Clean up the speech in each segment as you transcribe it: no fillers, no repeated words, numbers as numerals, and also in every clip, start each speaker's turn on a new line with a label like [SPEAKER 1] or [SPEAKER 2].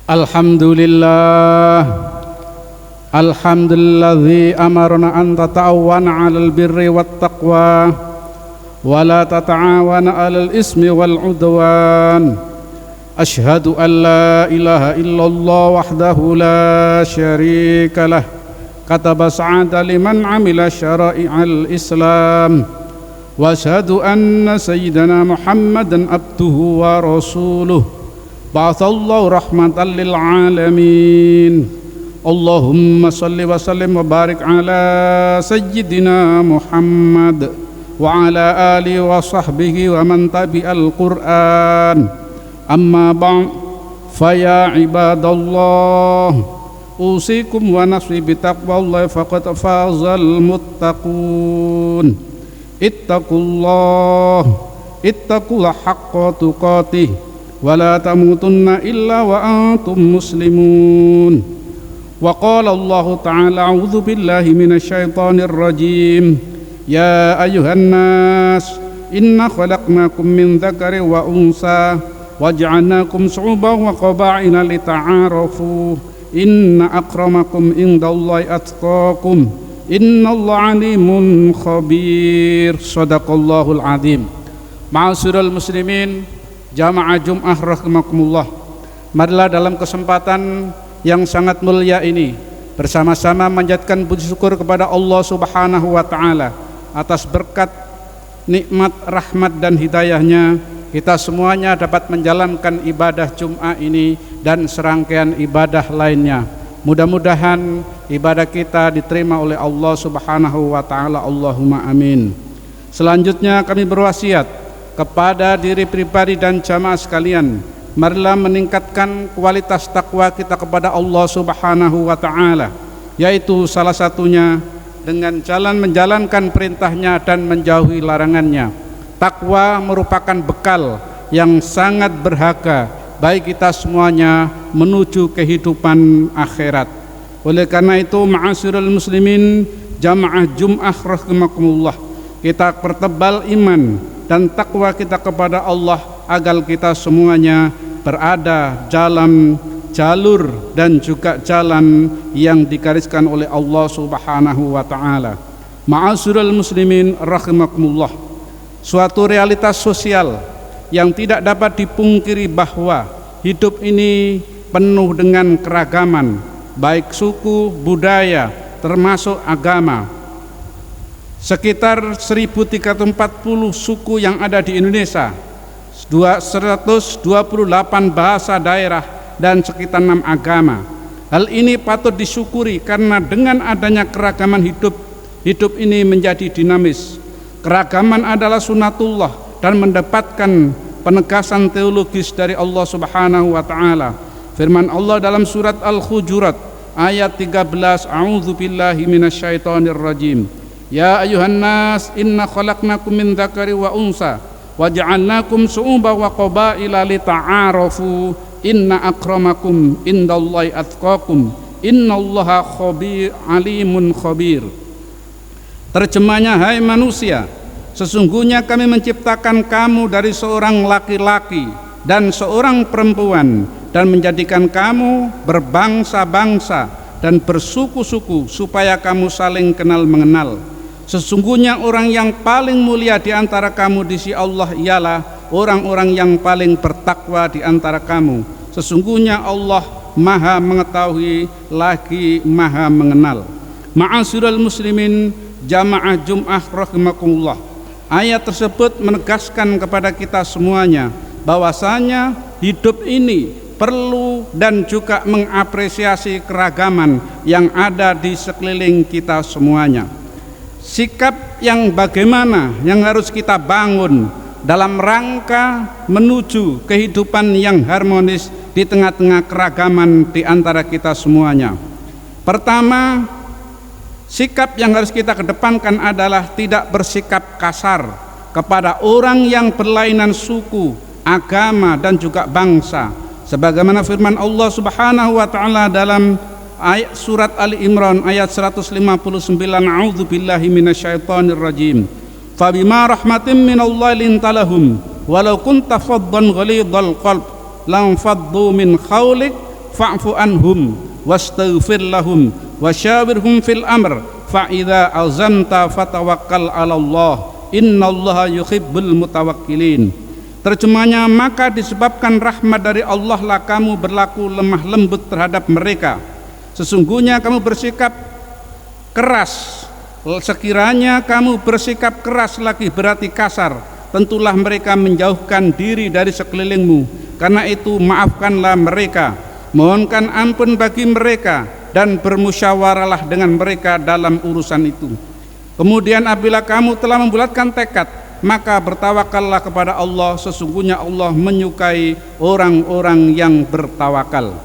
[SPEAKER 1] Alhamdulillah, alhamdulilladzi amarna an tata'awana 'alal birri wat taqwa wa la tata'awana 'alal ismi wal 'udwan. Asyhadu an la ilaha illallah wahdahu la syarika lah, kataba sa'ada liman 'amila syara'i'al Islam. Wa asyhadu anna sayyidana Muhammadan abduhu wa rasuluh. Ba'athallahu rahmatan lil alamin. Allahumma salli wa sallim wa barik ala sayyidina Muhammad wa ala alihi wa sahbihi wa man tabi'al Qur'an. Amma ba'd, fa ya ibadallah, usikum wa nafsi bi taqwallahi faqad fazal muttaqun. Ittaqullah haqqa tuqatih wa la tamutunna illa wa antum muslimun. Wa qala Allah ta'ala, a'udzu billahi minasy syaithanir rajim. Ya ayyuhan nas, inna khalaqnakum min dzakarin wa unsa waj'alnakum syu'uban wa qaba'ila lita'arafu. Inna akramakum indallahi atqakum. Innallaha 'alimun khabir. Shadaqallahul azim. Ma'asyiral muslimin, jamaah Jum'ah rahimakumullah, marilah dalam kesempatan yang sangat mulia ini bersama-sama manjatkan puji syukur kepada Allah Subhanahu wa taala atas berkat, nikmat, rahmat dan hidayahnya kita semuanya dapat menjalankan ibadah Jum'ah ini dan serangkaian ibadah lainnya. Mudah-mudahan ibadah kita diterima oleh Allah Subhanahu wa taala. Allahumma amin. Selanjutnya kami berwasiat kepada diri pribadi dan jamaah sekalian, marilah meningkatkan kualitas takwa kita kepada Allah Subhanahu wa taala, yaitu salah satunya dengan jalan menjalankan perintahnya dan menjauhi larangannya. Takwa merupakan bekal yang sangat berharga bagi kita semuanya menuju kehidupan akhirat. Oleh karena itu, ma'asyiral muslimin, jamaah Jum'ah rahimakumullah, kita pertebal iman dan takwa kita kepada Allah agar kita semuanya berada dalam jalur dan juga jalan yang digariskan oleh Allah Subhanahu wa taala. Ma'asyiral muslimin rahimakumullah, suatu realitas sosial yang tidak dapat dipungkiri bahwa hidup ini penuh dengan keragaman, baik suku, budaya, termasuk agama. Sekitar 1340 suku yang ada di Indonesia, 128 bahasa daerah dan sekitar 6 agama. Hal ini patut disyukuri karena dengan adanya keragaman hidup ini menjadi dinamis. Keragaman adalah sunatullah dan mendapatkan penegasan teologis dari Allah Subhanahu wa taala. Firman Allah dalam surat Al-Hujurat ayat 13, a'udzu billahi minasyaitonir rajim. Ya ayuhan nas, inna khalaqnakum min dzakari wa unsa waja'alnakum syu'uban wa qabaila lita'arafu. Inna akramakum indallahi atqakum. Innallaha alimun khabir. Terjemahnya, hai manusia, sesungguhnya kami menciptakan kamu dari seorang laki-laki dan seorang perempuan dan menjadikan kamu berbangsa-bangsa dan bersuku-suku supaya kamu saling kenal mengenal. Sesungguhnya orang yang paling mulia di antara kamu di sisi Allah ialah orang-orang yang paling bertakwa di antara kamu. Sesungguhnya Allah Maha mengetahui lagi Maha mengenal. Ma'asyiral muslimin, jamaah Jum'ah rahimakumullah, ayat tersebut menegaskan kepada kita semuanya bahwasanya hidup ini perlu dan juga mengapresiasi keragaman yang ada di sekeliling kita semuanya. Sikap yang bagaimana yang harus kita bangun dalam rangka menuju kehidupan yang harmonis di tengah-tengah keragaman di antara kita semuanya. Pertama, sikap yang harus kita kedepankan adalah tidak bersikap kasar kepada orang yang berlainan suku, agama dan juga bangsa. Sebagaimana firman Allah Subhanahu wa taala dalam ayat surat Ali Imran ayat 159, a'udzu billahi minasyaitonir rajim. Fabima rahmatin minallahi lintalahum walau kunta faddan ghalidhal qalb lam faddu min khawlik fa'fu anhum wastaghfir lahum wasyawirhum fil amr fa idza azamta fatawakkal 'alallah innallaha yuhibbul mutawakkilin. Terjemahnya, maka disebabkan rahmat dari Allah lah kamu berlaku lemah lembut terhadap mereka. Sesungguhnya kamu bersikap keras. Sekiranya kamu bersikap keras lagi berarti kasar, tentulah mereka menjauhkan diri dari sekelilingmu. Karena itu maafkanlah mereka, mohonkan ampun bagi mereka, dan bermusyawarahlah dengan mereka dalam urusan itu. Kemudian apabila kamu telah membulatkan tekad, maka bertawakallah kepada Allah. Sesungguhnya Allah menyukai orang-orang yang bertawakal.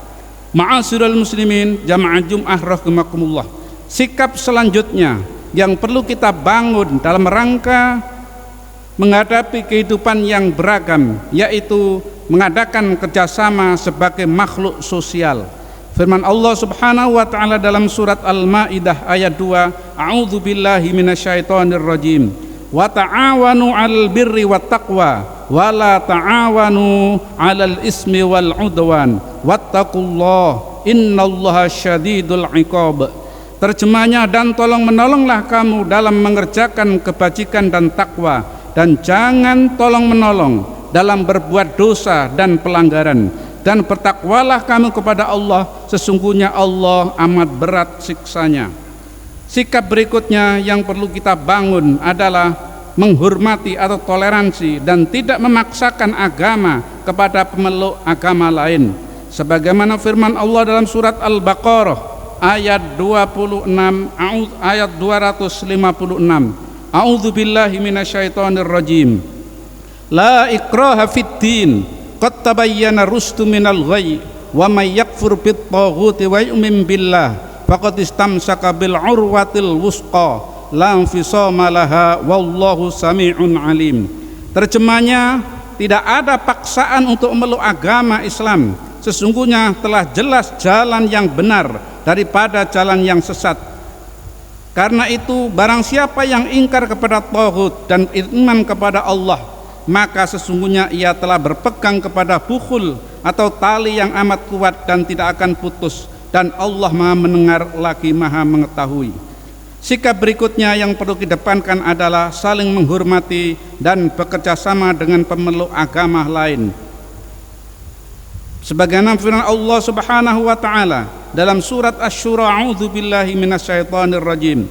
[SPEAKER 1] Ma'asyiral muslimin, jamaah Jum'ah rahimakumullah. Sikap selanjutnya yang perlu kita bangun dalam rangka menghadapi kehidupan yang beragam, yaitu mengadakan kerjasama sebagai makhluk sosial. Firman Allah Subhanahu wa taala dalam surat Al-Maidah ayat 2, A'udzu billahi minasyaitonir rajim. Wa ta'awanu 'alal birri wat taqwa wa la ta'awanu 'alal ismi wal 'udwan wattaqullaha innallaha syadidul 'iqab. Terjemahnya, dan tolong menolonglah kamu dalam mengerjakan kebajikan dan takwa, dan jangan tolong menolong dalam berbuat dosa dan pelanggaran, dan bertakwalah kamu kepada Allah, sesungguhnya Allah amat berat siksanya. Sikap berikutnya yang perlu kita bangun adalah menghormati atau toleransi dan tidak memaksakan agama kepada pemeluk agama lain, sebagaimana firman Allah dalam surat Al-Baqarah ayat 26 ayat 256. A'udzu billahi minasyaitonir rajim. La ikraha fid din qad tabayyana rusdu minal ghayy wa may yakfur bit taghuti wa yu'min billah faqad istamsaka bil urwatil wusqa la infisama laha wallahu sami'un alim. Terjemahnya, tidak ada paksaan untuk memeluk agama Islam. Sesungguhnya telah jelas jalan yang benar daripada jalan yang sesat. Karena itu barang siapa yang ingkar kepada taghut dan iman kepada Allah, maka sesungguhnya ia telah berpegang kepada bukhul atau tali yang amat kuat dan tidak akan putus, dan Allah Maha mendengar lagi Maha mengetahui. Sikap berikutnya yang perlu dikedepankan adalah saling menghormati dan bekerja sama dengan pemeluk agama lain. Sebagaimana firman Allah Subhanahu wa taala dalam surat Asy-Syura, A'udzu billahi minasyaitonir rajim.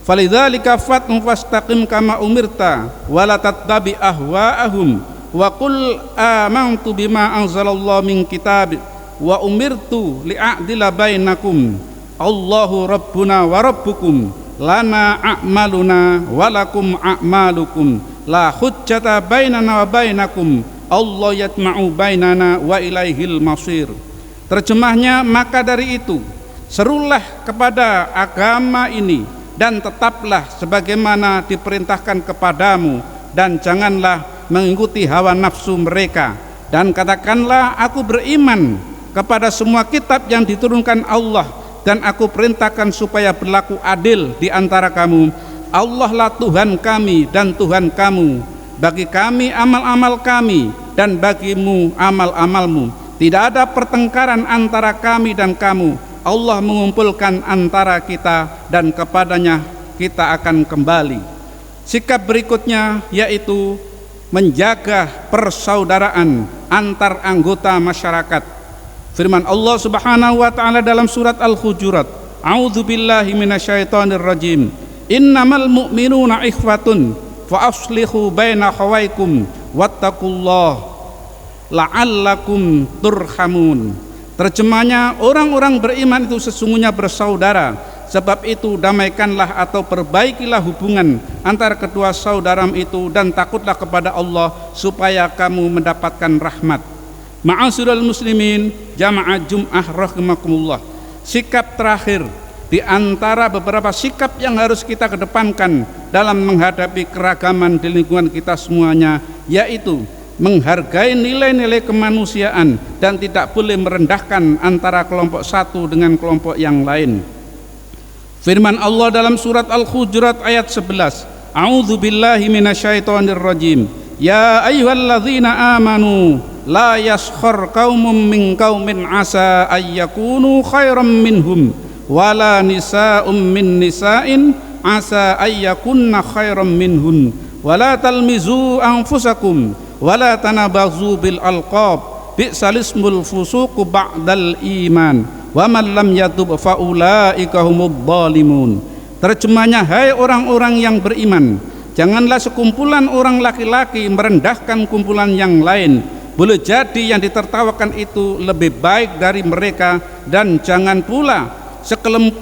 [SPEAKER 1] Falidzalika fastaqim kama umirta wa la tattabi ahwa'ahum wa qul amantu bima anzalallahu min kitab wa umirtu li'adila bainakum Allahu rabbuna wa rabbukum lana a'maluna wa lakum a'malukum la hujjata bainana wa bainakum Allah yatma'u bainana wa ilaihil masir. Terjemahnya, maka dari itu serulah kepada agama ini dan tetaplah sebagaimana diperintahkan kepadamu, dan janganlah mengikuti hawa nafsu mereka, dan katakanlah aku beriman kepada semua kitab yang diturunkan Allah, dan aku perintahkan supaya berlaku adil di antara kamu. Allah lah Tuhan kami dan Tuhan kamu, bagi kami amal-amal kami dan bagimu amal-amalmu. Tidak ada pertengkaran antara kami dan kamu. Allah mengumpulkan antara kita dan kepadanya kita akan kembali. Sikap berikutnya yaitu menjaga persaudaraan antar anggota masyarakat. Firman Allah Subhanahu wa taala dalam surat Al-Hujurat, A'udzu billahi minasyaitonir rajim. Innamal mu'minuna ikhwatun fa aslihu baina khawaikum wattaqullaha la'allakum turhamun. Terjemahnya, orang-orang beriman itu sesungguhnya bersaudara, sebab itu damaikanlah atau perbaikilah hubungan antara kedua saudaramu itu, dan takutlah kepada Allah supaya kamu mendapatkan rahmat. Ma'asyiral muslimin, jamaah Jum'ah rahimakumullah. Sikap terakhir di antara beberapa sikap yang harus kita kedepankan dalam menghadapi keragaman di lingkungan kita semuanya, yaitu menghargai nilai-nilai kemanusiaan dan tidak boleh merendahkan antara kelompok satu dengan kelompok yang lain. Firman Allah dalam surat Al-Hujurat ayat 11, A'udzu billahi minasyaitonir rajim. Ya ayyuhalladzina amanu la yaskhar qaumun min qaumin asa ayyakunu khairam minhum wala nisa'um min nisa'in asa ayyakunna khairam minhun wala talmizu anfusakum wala tanabazu bil alqab bi'sal ismul fusuqu ba'dal iman wa man lam yatub fa ulaika humudz zalimun. Terjemahnya, hai orang-orang yang beriman, janganlah sekumpulan orang laki-laki merendahkan kumpulan yang lain. Boleh jadi yang ditertawakan itu lebih baik dari mereka, dan jangan pula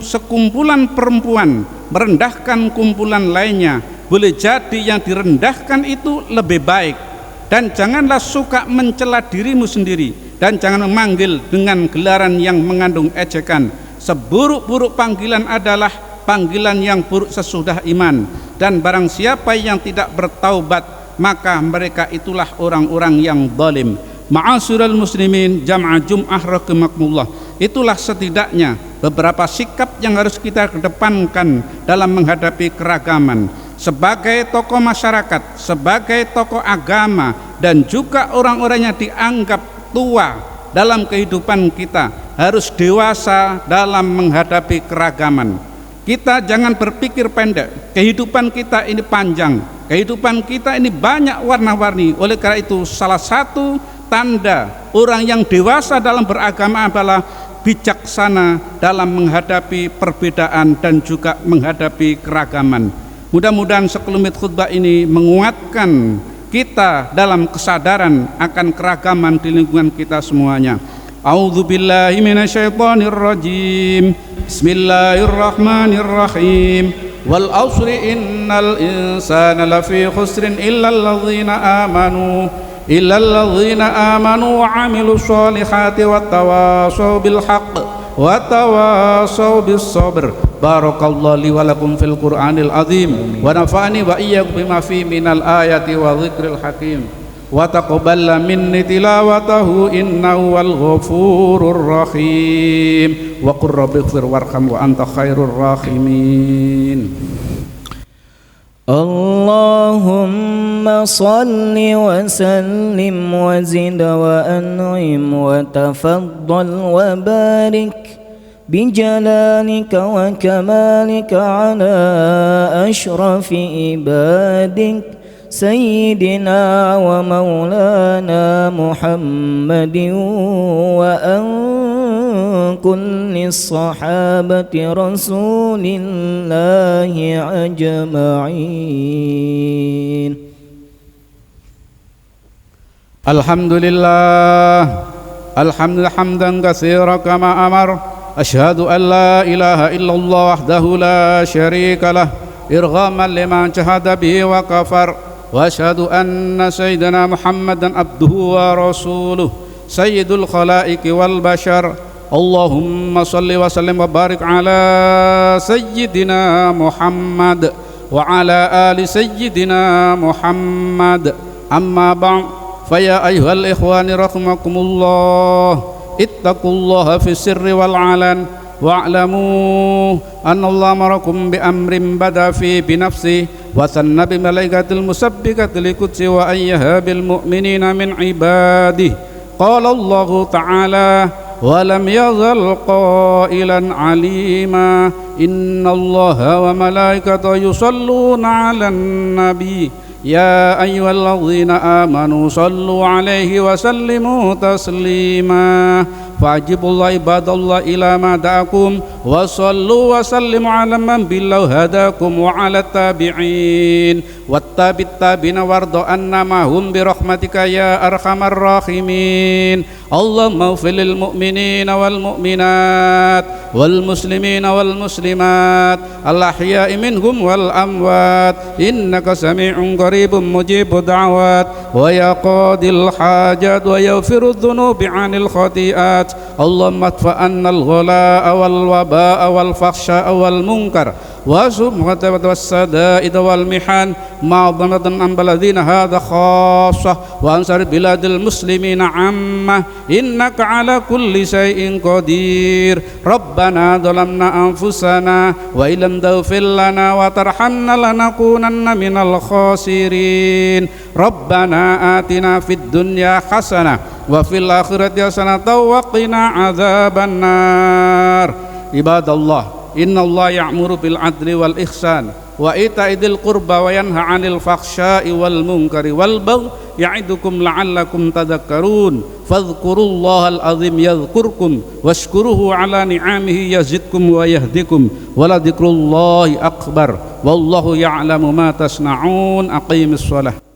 [SPEAKER 1] sekumpulan perempuan merendahkan kumpulan lainnya. Boleh jadi yang direndahkan itu lebih baik. Dan janganlah suka mencela dirimu sendiri, dan jangan memanggil dengan gelaran yang mengandung ejekan. Seburuk-buruk panggilan adalah panggilan yang buruk sesudah iman, dan barang siapa yang tidak bertaubat maka mereka itulah orang-orang yang zalim. Ma'asyiral muslimin jamaah Jum'ah rahimakumullah, itulah setidaknya beberapa sikap yang harus kita kedepankan dalam menghadapi keragaman. Sebagai tokoh masyarakat, sebagai tokoh agama, dan juga orang-orang yang dianggap tua dalam kehidupan kita, harus dewasa dalam menghadapi keragaman. Kita jangan berpikir pendek. Kehidupan kita ini panjang, kehidupan kita ini banyak warna-warni. Oleh karena itu, salah satu tanda orang yang dewasa dalam beragama adalah bijaksana dalam menghadapi perbedaan dan juga menghadapi keragaman. Mudah-mudahan sekelumit khutbah ini menguatkan kita dalam kesadaran akan keragaman di lingkungan kita semuanya. A'udzu billahi minasyaitonir rajim. Bismillahirrahmanirrahim. Wal 'ashri innal insana lafi khusrin illal ladzina amanu wa 'amilus sholihati wattawashaw bil haqq wattawashaw bis sabr. Barakallahu li wa lakum fil Qur'anil azim wa nafa'ani wa iyyakum bima fi minal ayati wa dzikril hakim. Wa taqabbal minni tilawatahu innahu wal ghafurur rahim. Wa qur rabbighfir warham wa anta khairur rahimin.
[SPEAKER 2] Allahumma salli wa sallim wa zid wa an'im wa tafaddal wa barik بجلالك وكمالك على أشرف عبادك سيدنا ومولانا محمد وأن كل الصحابة رسول الله أجمعين.
[SPEAKER 1] الحمد لله حمدا كثيرا كما أمر. أشهد أن لا إله إلا الله وحده لا شريك له إرغاما لمن جحد به وكفر. وأشهد أن سيدنا محمدا عبده ورسوله سيد الخلائق والبشر. اللهم صل وسلم وبارك على سيدنا محمد وعلى آل سيدنا محمد. أما بعد فيا أيها الإخوان رحمكم الله ittaqullaha fi sirri wal alan wa'lamu anna Allah amarakum bi amrin bada fi binafsi wa sanna bi malaikatil musabbikati li qudsi wa ayyaha bil mu'minina min ibadihi. Qala Allah ta'ala wa lam yazal qailan alima inna Allaha wa malaikatahu yusalluna 'alan nabi ya ayyuhalladzina amanu sallu alaihi wa sallimu taslima. Fa'ajibullah ibadallah ila ma da'akum wa sallu wa sallimu ala man billahu hadakum wa ala tabi'in wattabit tabina wardo anna mahum birahmatika ya arhamar rahimin. Allahumma ighfir lil mu'minina wal mu'minat wal muslimina wal muslimat al ahya'i minhum wal amwat innaka sami'un qaribun mujibud da'wat wa yaqadil hajat wa yaghfirudz dzunubi 'anil khati'at. Allahumma adfa 'anna al-ghalaa'a wal والوباء والفحشاء والمنكر والسمعة والسدائد والمحن معظمة عن بلدنا هذا خاصة وأنصر بلاد المسلمين عامة إنك على كل شيء قدير ربنا ظلمنا أنفسنا وإن لم تغفر لنا وترحمنا لنكونن من الخاسرين ربنا آتنا في الدنيا حسنة وفي الآخرة حسنة وقنا عذاب النار عباد الله إن الله يأمر بالعدل والإحسان وإيتاء ذي القربى وينهى عن الفحشاء والمنكر والبغي يعظكم لعلكم تذكرون فاذكروا الله العظيم يذكركم واشكروه على نعمه يزدكم ويهدكم ولذكر الله أكبر والله يعلم ما تصنعون أقيموا الصلاة